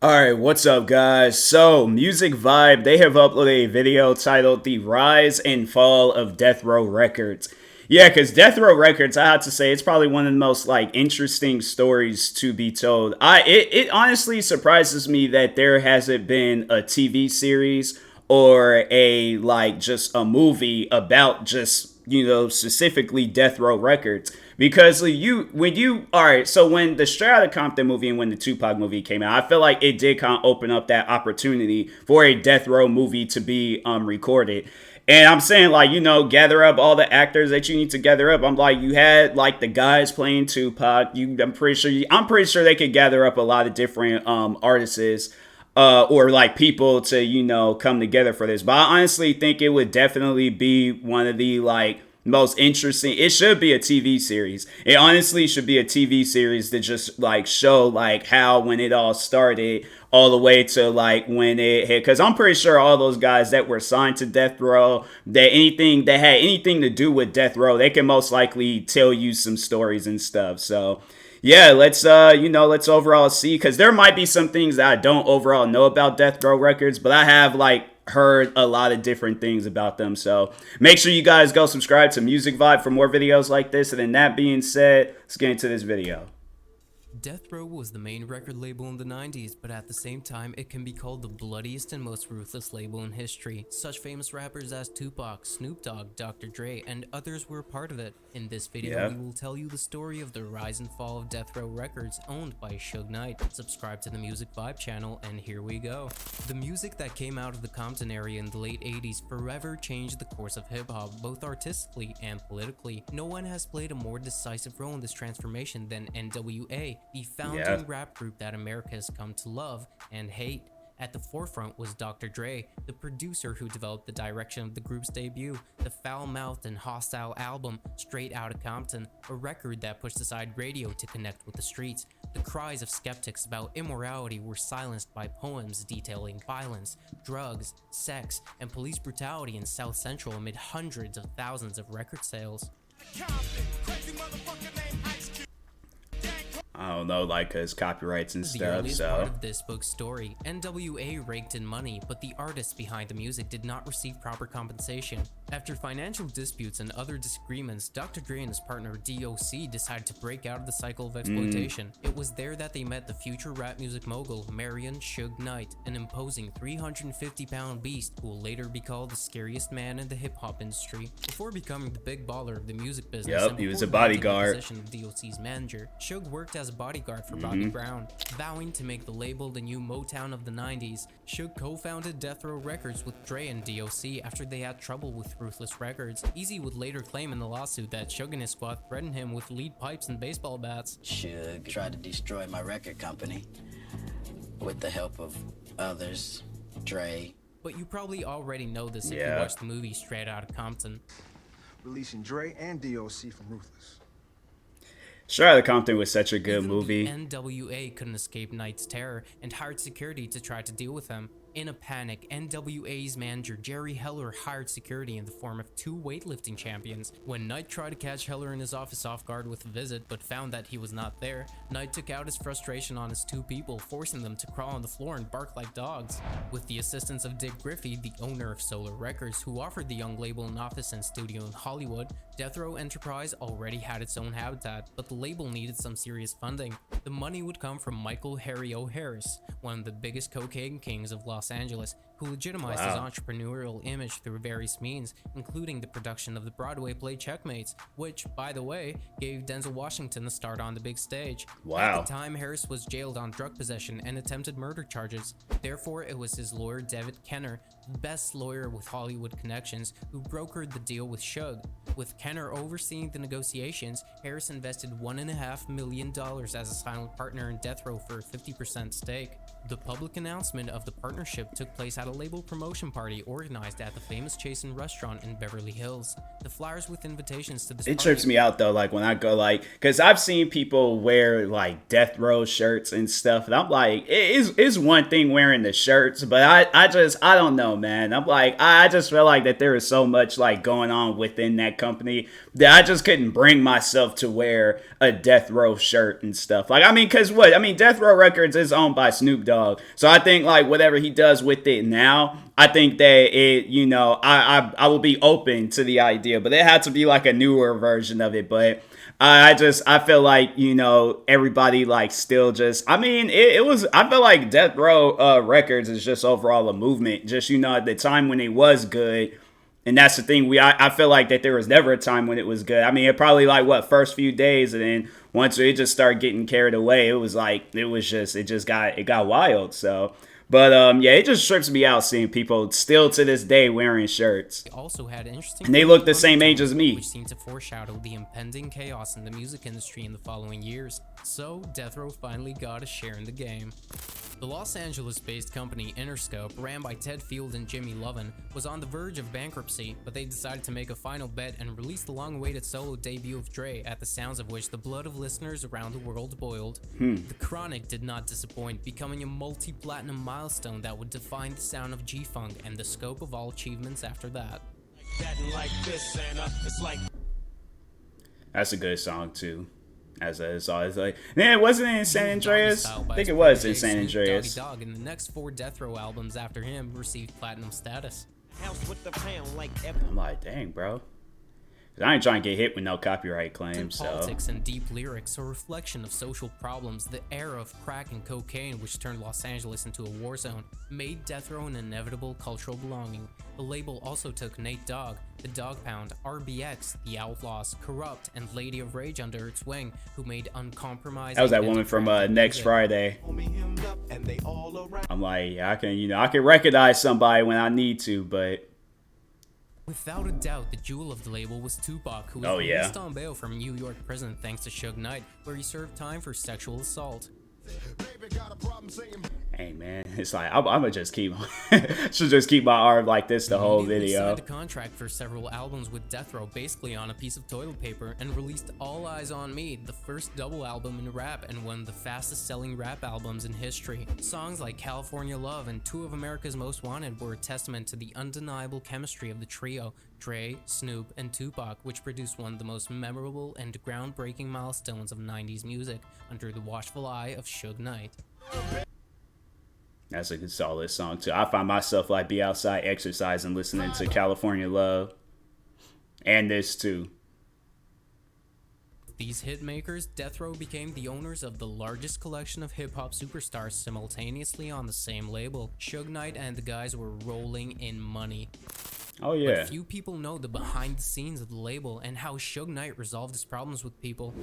Alright, what's up guys? So, Music Vibe, they have uploaded a video titled The Rise and Fall of Death Row Records. Yeah, because Death Row Records, I have to say, it's probably one of the most, interesting stories to be told. It honestly surprises me that there hasn't been a TV series or just a movie about specifically Death Row Records. Because when the Straight Outta Compton movie and when the Tupac movie came out, I feel like it did kind of open up that opportunity for a Death Row movie to be recorded. And I'm saying, gather up all the actors that you need to gather up. I'm like, you had the guys playing Tupac. I'm pretty sure they could gather up a lot of different artists or people to come together for this. But I honestly think it would definitely be one of the most interesting. It should be a TV series. It honestly should be a TV series to just show how when it all started all the way to when it hit. Because I'm pretty sure all those guys that were signed to Death Row, that had anything to do with Death Row, they can most likely tell you some stories and stuff. So yeah, let's overall see, because there might be some things that I don't overall know about Death Row Records, but I have heard a lot of different things about them. So make sure you guys go subscribe to Music Vibe for more videos like this. And then that being said, let's get into this video. Death Row was the main record label in the 90s, but at the same time, it can be called the bloodiest and most ruthless label in history. Such famous rappers as Tupac, Snoop Dogg, Dr. Dre, and others were a part of it. In this video, we will tell you the story of the rise and fall of Death Row Records, owned by Suge Knight. Subscribe to the Music Vibe channel, and here we go. The music that came out of the Compton area in the late 80s forever changed the course of hip-hop, both artistically and politically. No one has played a more decisive role in this transformation than NWA, the founding rap group that America has come to love and hate. At the forefront was Dr. Dre, the producer who developed the direction of the group's debut, the foul-mouthed and hostile album Straight Outta Compton, a record that pushed aside radio to connect with the streets. The cries of skeptics about immorality were silenced by poems detailing violence, drugs, sex, and police brutality in South Central amid hundreds of thousands of record sales. I don't know, cause copyrights and The stuff, earliest so. part of this book's story, NWA raked in money, but the artists behind the music did not receive proper compensation. After financial disputes and other disagreements, Dr. Dre and his partner DOC decided to break out of the cycle of exploitation. It was there that they met the future rap music mogul, Marion Suge Knight, an imposing 350-pound beast who will later be called the scariest man in the hip-hop industry. Before becoming the big baller of the music business, and he was a before granting the bodyguard. position of DOC's manager, Suge worked as a bodyguard for Bobby Brown. Vowing to make the label the new Motown of the 90s, Suge co-founded Death Row Records with Dre and DOC after they had trouble with Ruthless Records. Easy would later claim in the lawsuit that Suge and his squad threatened him with lead pipes and baseball bats. Suge tried to destroy my record company with the help of others, Dre. But you probably already know this if you watched the movie Straight Outta Compton. Releasing Dre and DOC from Ruthless. Straight Outta Compton was such a good Even movie. The NWA couldn't escape Knight's terror and hired security to try to deal with him. In a panic, NWA's manager Jerry Heller hired security in the form of two weightlifting champions. When Knight tried to catch Heller in his office off guard with a visit but found that he was not there, Knight took out his frustration on his two people, forcing them to crawl on the floor and bark like dogs. With the assistance of Dick Griffey, the owner of Solar Records, who offered the young label an office and studio in Hollywood, Death Row Enterprise already had its own habitat, but the label needed some serious funding. The money would come from Michael Harry O'Harris, one of the biggest cocaine kings of Los Angeles, who legitimized his entrepreneurial image through various means, including the production of the Broadway play Checkmates, which, by the way, gave Denzel Washington a start on the big stage. At the time, Harris was jailed on drug possession and attempted murder charges. Therefore, it was his lawyer David Kenner, the best lawyer with Hollywood connections, who brokered the deal with Suge. With Kenner overseeing the negotiations, Harris invested $1.5 million as a silent partner in Death Row for a 50% stake. The public announcement of the partnership took place at at a label promotion party organized at the famous Chasen restaurant in Beverly Hills. The flyers with invitations to this It party trips me out though, like when I go, like, because I've seen people wear like Death Row shirts and stuff, and I'm like, it's one thing wearing the shirts, but I don't know, man. I'm like, I just feel like that there is so much like going on within that company that I just couldn't bring myself to wear a Death Row shirt and stuff. Like, I mean, because what? I mean, Death Row Records is owned by Snoop Dogg, so I think like whatever he does with it now, I think that it, you know, I will be open to the idea, but it had to be like a newer version of it. But I feel like, you know, everybody like still just, I mean, it was, I feel like Death Row Records is just overall a movement, just, you know, at the time when it was good. And that's the thing, I feel like that there was never a time when it was good. I mean, it probably like what, first few days, and then once it just started getting carried away, it got wild. So, but yeah, it just trips me out seeing people still to this day wearing shirts. also had interesting, and they look the same age as me, which seemed to foreshadow the impending chaos in the music industry in the following years. So Death Row finally got a share in the game. The Los Angeles-based company Interscope, ran by Ted Field and Jimmy Lovin, was on the verge of bankruptcy, but they decided to make a final bet and release the long-awaited solo debut of Dre, at the sounds of which the blood of listeners around the world boiled. The Chronic did not disappoint, becoming a multi-platinum milestone that would define the sound of G-Funk and the scope of all achievements after that. That's a good song too. As it's always like, man, wasn't it in San Andreas? I think it was in San Andreas. Doggy Dogg, and the next 4 Death Row albums after him received platinum status. I'm like, dang, bro. I ain't trying to get hit with no copyright claims. Politics and deep lyrics, a reflection of social problems, the era of crack and cocaine, which turned Los Angeles into a war zone, made Death Row an inevitable cultural belonging. The label also took Nate Dogg, the Dog Pound, RBX, the Outlaws, Corrupt, and Lady of Rage under its wing, who made uncompromising. That was that woman from Next Friday. I'm like, yeah, I can recognize somebody when I need to, but. Without a doubt, the jewel of the label was Tupac, who was released on bail from New York prison thanks to Suge Knight, where he served time for sexual assault. Hey man, it's like I'm gonna just keep should just keep my arm like this the whole video. Signed a contract for several albums with Death Row, basically on a piece of toilet paper, and released All Eyes on Me, the first double album in rap and one of the fastest selling rap albums in history. Songs like California Love and Two of America's Most Wanted were a testament to the undeniable chemistry of the trio, Dre, Snoop, and Tupac, which produced one of the most memorable and groundbreaking milestones of 90s music under the watchful eye of Suge Knight. That's a good solid song too. I find myself like be outside exercising listening to California Love. And this too. These hit makers, Death Row became the owners of the largest collection of hip-hop superstars simultaneously on the same label. Suge Knight and the guys were rolling in money. Oh yeah. But few people know the behind the scenes of the label and how Suge Knight resolved his problems with people.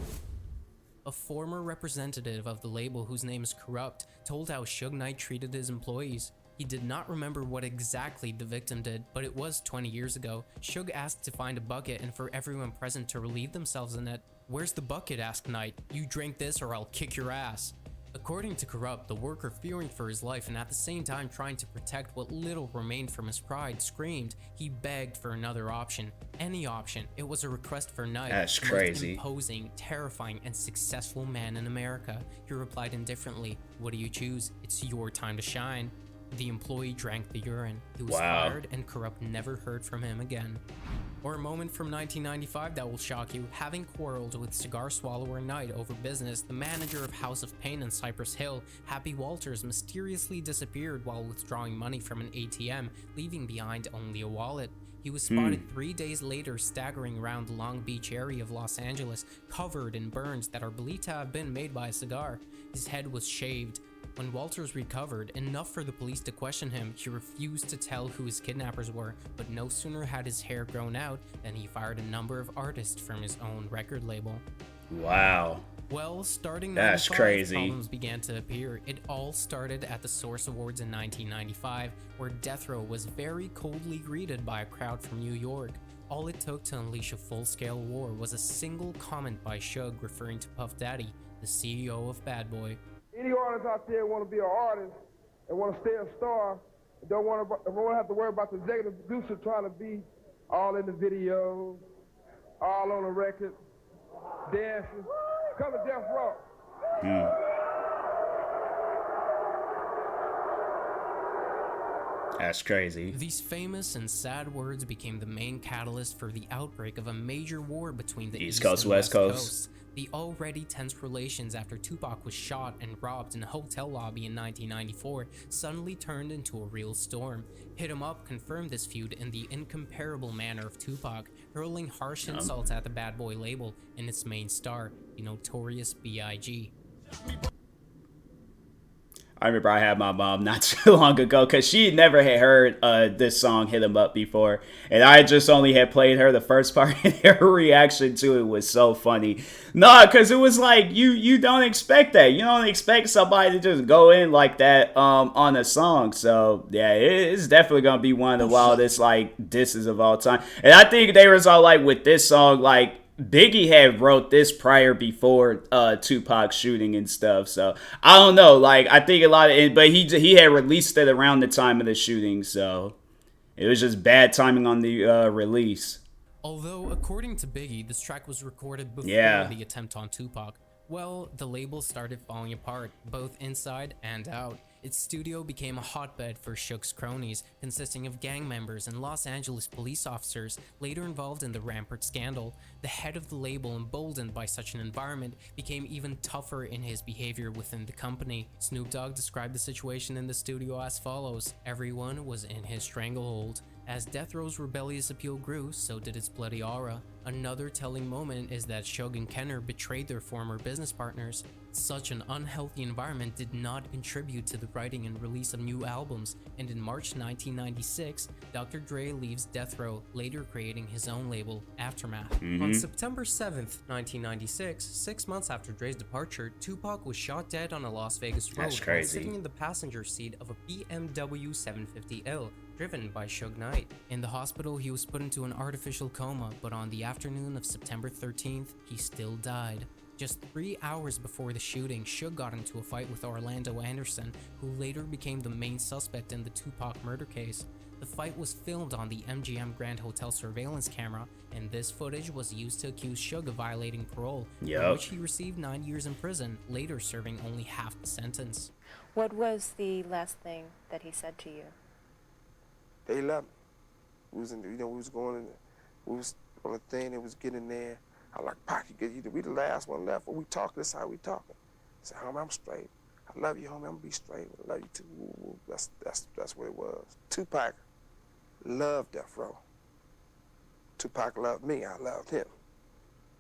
A former representative of the label, whose name is Corrupt, told how Suge Knight treated his employees. He did not remember what exactly the victim did, but it was 20 years ago. Suge asked to find a bucket and for everyone present to relieve themselves in it. "Where's the bucket?" asked Knight. "You drink this or I'll kick your ass." According to Corrupt, the worker, fearing for his life and at the same time trying to protect what little remained from his pride, screamed. He begged for another option. Any option. It was a request for Knight, That's the crazy. most imposing, terrifying, and successful man in America. He replied indifferently, "What do you choose? It's your time to shine." The employee drank the urine. He was fired, and Corrupt never heard from him again. Or a moment from 1995 that will shock you. Having quarreled with cigar swallower Knight over business, the manager of House of Pain in Cypress Hill, Happy Walters, mysteriously disappeared while withdrawing money from an ATM, leaving behind only a wallet. He was spotted 3 days later staggering around the Long Beach area of Los Angeles, covered in burns that are believed to have been made by a cigar. His head was shaved. When Walters recovered, enough for the police to question him, he refused to tell who his kidnappers were, but no sooner had his hair grown out than he fired a number of artists from his own record label. Wow. Well, starting That's 95, crazy. problems began to appear. It all started at the Source Awards in 1995, where Death Row was very coldly greeted by a crowd from New York. All it took to unleash a full-scale war was a single comment by Suge referring to Puff Daddy, the CEO of Bad Boy. Any artist out there want to be an artist and want to stay a star Don't want to have to worry about the executive producer trying to be all in the video, all on the record, dancing. Come to Death Row. That's crazy. These famous and sad words became the main catalyst for the outbreak of a major war between the East Coast, and West Coast. The already tense relations after Tupac was shot and robbed in a hotel lobby in 1994 suddenly turned into a real storm. Hit 'em Up confirmed this feud in the incomparable manner of Tupac, hurling harsh insults at the Bad Boy label and its main star, the notorious B.I.G. I remember I had my mom not too long ago because she never had heard this song Hit 'Em Up before. And I just only had played her the first part and her reaction to it was so funny. No, because it was like, you don't expect that. You don't expect somebody to just go in like that on a song. So, yeah, it's definitely going to be one of the wildest, like, disses of all time. And I think they was all like, with this song, like, Biggie had wrote this prior before Tupac's shooting and stuff, so I don't know. Like, I think a lot of it, but he had released it around the time of the shooting, so it was just bad timing on the release. Although, according to Biggie, this track was recorded before the attempt on Tupac. Well, the label started falling apart, both inside and out. Its studio became a hotbed for Suge's cronies, consisting of gang members and Los Angeles police officers later involved in the Rampart scandal. The head of the label, emboldened by such an environment, became even tougher in his behavior within the company. Snoop Dogg described the situation in the studio as follows: "Everyone was in his stranglehold. As Death Row's rebellious appeal grew, so did its bloody aura. Another telling moment is that Suge and Kenner betrayed their former business partners. Such an unhealthy environment did not contribute to the writing and release of new albums, and in March 1996, Dr. Dre leaves Death Row, later creating his own label, Aftermath. On September 7th, 1996, 6 months after Dre's departure, Tupac was shot dead on a Las Vegas road while sitting in the passenger seat of a BMW 750L. Driven by Suge Knight. In the hospital, he was put into an artificial coma, but on the afternoon of September 13th, he still died. Just 3 hours before the shooting, Suge got into a fight with Orlando Anderson, who later became the main suspect in the Tupac murder case. The fight was filmed on the MGM Grand Hotel surveillance camera, and this footage was used to accuse Suge of violating parole, for which he received 9 years in prison, later serving only half the sentence. What was the last thing that he said to you? They loved me. We was on a thing that was getting there. I like, Pac, we the last one left. When we talk, this is how we talking. I said, homie, I'm straight. I love you, homie. I'm gonna be straight. I love you too. Woo. That's what it was. Tupac loved Death Row. Tupac loved me. I loved him.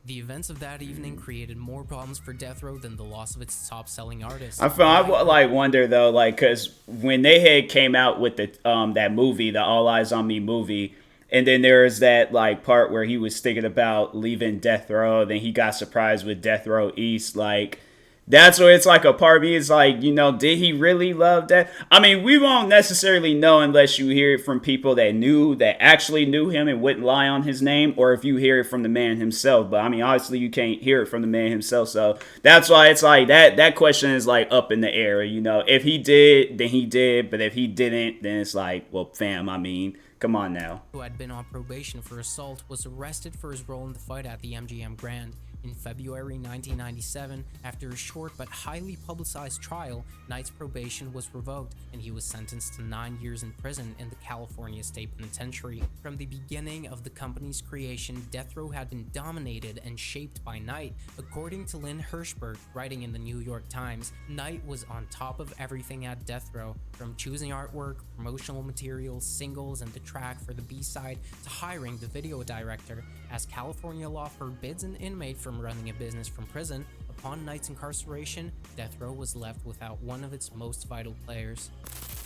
The events of that evening created more problems for Death Row than the loss of its top-selling artist. I wonder though, like, because when they had came out with the that movie, the All Eyes on Me movie, and then there's that like part where he was thinking about leaving Death Row, then he got surprised with Death Row East, like. That's where it's like a part of me is like, did he really love that? I mean, we won't necessarily know unless you hear it from people that actually knew him and wouldn't lie on his name, or if you hear it from the man himself. But I mean, obviously you can't hear it from the man himself. So that's why it's like that question is like up in the air. If he did, then he did. But if he didn't, then it's like, well, fam, I mean, come on now. Who had been on probation for assault was arrested for his role in the fight at the MGM Grand. In February 1997, after a short but highly publicized trial, Knight's probation was revoked and he was sentenced to 9 years in prison in the California State Penitentiary. From the beginning of the company's creation, Death Row had been dominated and shaped by Knight. According to Lynn Hirschberg, writing in the New York Times, Knight was on top of everything at Death Row, from choosing artwork, promotional materials, singles, and the track for the B-side to hiring the video director. As California law forbids an inmate from running a business from prison, upon Knight's incarceration, Death Row was left without one of its most vital players.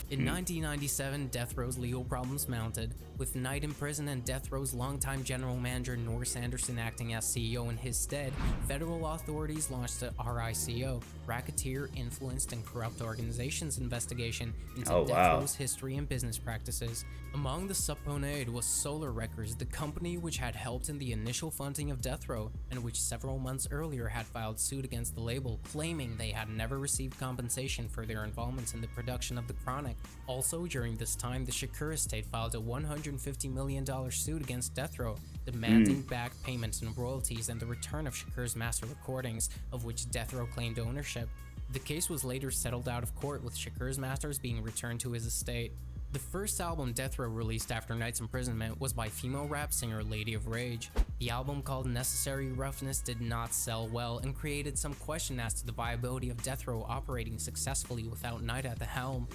In 1997, Death Row's legal problems mounted. With Knight in prison and Death Row's longtime general manager Norris Anderson acting as CEO in his stead, federal authorities launched a RICO, Racketeer Influenced and Corrupt Organizations investigation into Death Row's history and business practices. Among the subpoenaed was Solar Records, the company which had helped in the initial funding of Death Row, and which several months earlier had filed suit against the label, claiming they had never received compensation for their involvement in the production of The Chronic. Also, during this time, the Shakur estate filed a $150 million suit against Death Row, demanding back payments and royalties and the return of Shakur's master recordings, of which Death Row claimed ownership. The case was later settled out of court, with Shakur's masters being returned to his estate. The first album Death Row released after Knight's imprisonment was by female rap singer Lady of Rage. The album, called Necessary Roughness, did not sell well and created some question as to the viability of Death Row operating successfully without Knight at the helm.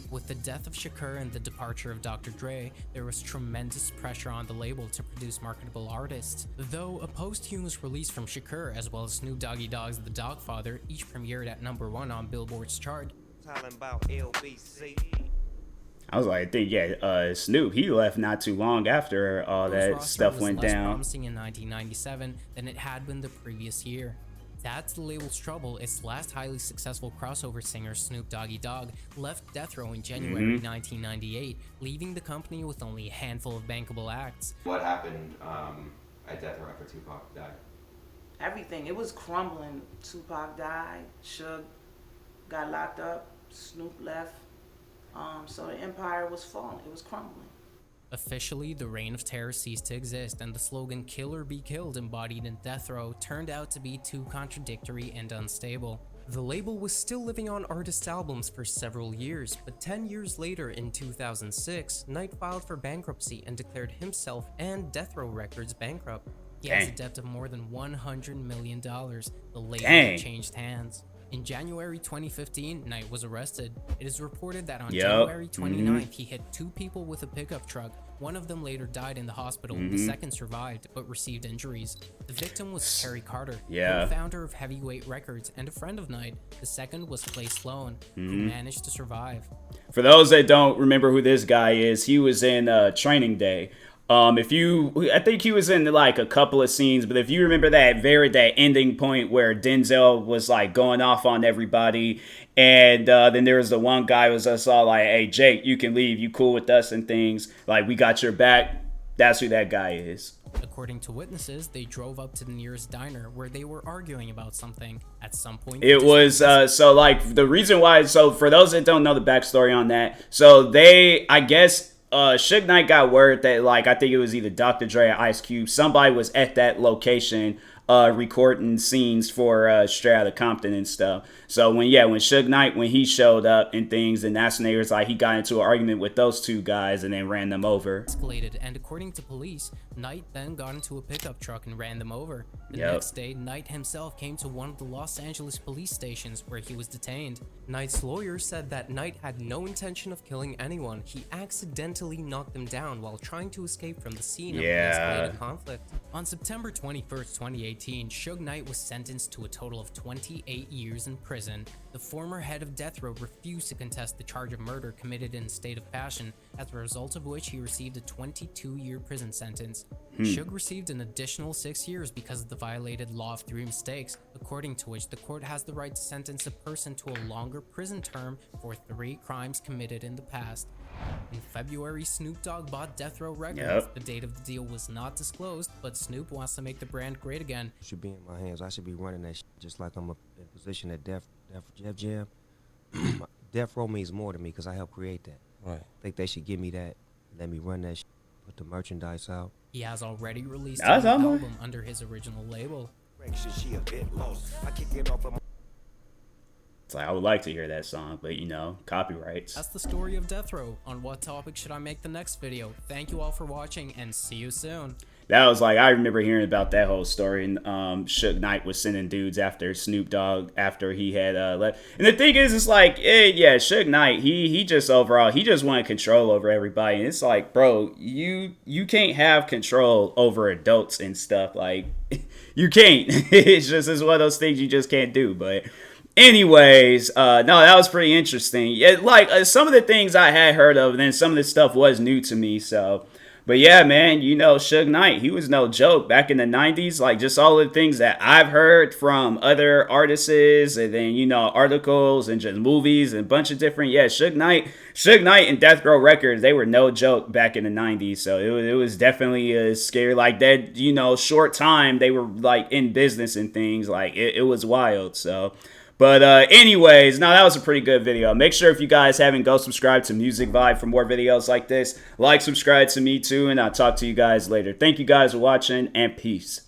With the death of Shakur and the departure of Dr. Dre, there was tremendous pressure on the label to produce marketable artists. Though a posthumous release from Shakur, as well as Snoop Doggy Dogg's The Dogfather, each premiered at #1 on Billboard's chart. Talking about LBC. I was like, I think, Snoop, he left not too long after all that Ross stuff was went less down. promising in 1997 than it had been the previous year. That's the label's trouble. Its last highly successful crossover singer, Snoop Doggy Dogg, left Death Row in January 1998, leaving the company with only a handful of bankable acts. What happened at Death Row after Tupac died? Everything. It was crumbling. Tupac died. Suge got locked up. Snoop left. So the empire was falling. It was crumbling. Officially, the Reign of Terror ceased to exist, and the slogan "Kill or Be Killed" embodied in Death Row turned out to be too contradictory and unstable. The label was still living on artists' albums for several years, but 10 years later, in 2006, Knight filed for bankruptcy and declared himself and Death Row Records bankrupt. He has a debt of more than $100 million. The label changed hands. In January 2015, Knight was arrested. It is reported that on January 29th, he hit 2 people with a pickup truck. One of them later died in the hospital. The second survived, but received injuries. The victim was Terry Carter, co-founder of Heavyweight Records and a friend of Knight. The second was Clay Sloan, who managed to survive. For those that don't remember who this guy is, he was in Training Day. I think he was in like a couple of scenes, but if you remember that ending point where Denzel was like going off on everybody, and then there was the one guy who was just all like, "Hey Jake, you can leave, you cool with us and things, like we got your back." That's who that guy is. According to witnesses, they drove up to the nearest diner where they were arguing about something. At some point, it was so like the reason why. So for those that don't know the backstory on that, so I guess. Suge Knight got word that, like, I think it was either Dr. Dre or Ice Cube, somebody was at that location recording scenes for Straight Outta Compton and stuff. So when Suge Knight, when he showed up and things, and that's when they was like, he got into an argument with those 2 guys and then ran them over. Escalated, and according to police, Knight then got into a pickup truck and ran them over. The next day, Knight himself came to one of the Los Angeles police stations where he was detained. Knight's lawyer said that Knight had no intention of killing anyone. He accidentally knocked them down while trying to escape from the scene of the escalated conflict. On September 21st, 2018, Suge Knight was sentenced to a total of 28 years in prison. The former head of Death Row refused to contest the charge of murder committed in a state of passion, as a result of which he received a 22-year prison sentence. Suge received an additional 6 years because of the violated law of 3 mistakes, according to which the court has the right to sentence a person to a longer prison term for 3 crimes committed in the past. In February, Snoop Dogg bought Death Row Records. The date of the deal was not disclosed, but Snoop wants to make the brand great again. It should be in my hands. I should be running that just like I'm in position at Def Jam. Death Row means more to me because I helped create that. Right. I think they should give me that, let me run that, put the merchandise out. He has already released an album under his original label. It's like, I would like to hear that song, but copyrights. That's the story of Death Row. On what topic should I make the next video? Thank you all for watching, and see you soon. That was like, I remember hearing about that whole story, and Suge Knight was sending dudes after Snoop Dogg after he had left. And the thing is, it's like, Suge Knight, he just overall, he just wanted control over everybody. And it's like, bro, you can't have control over adults and stuff. Like, you can't. It's one of those things you just can't do. But anyways, no, that was pretty interesting. Some of the things I had heard of, and then some of this stuff was new to me, so. But yeah, man, Suge Knight, he was no joke back in the 90s. Like, just all the things that I've heard from other artists, and then, articles and just movies and a bunch of different, Suge Knight and Death Row Records, they were no joke back in the 90s. So it was definitely scary. Like, that, short time they were, like, in business and things. Like, it was wild, so. But anyways, now that was a pretty good video. Make sure if you guys haven't, go subscribe to Music Vibe for more videos like this. Like, subscribe to me too, and I'll talk to you guys later. Thank you guys for watching, and peace.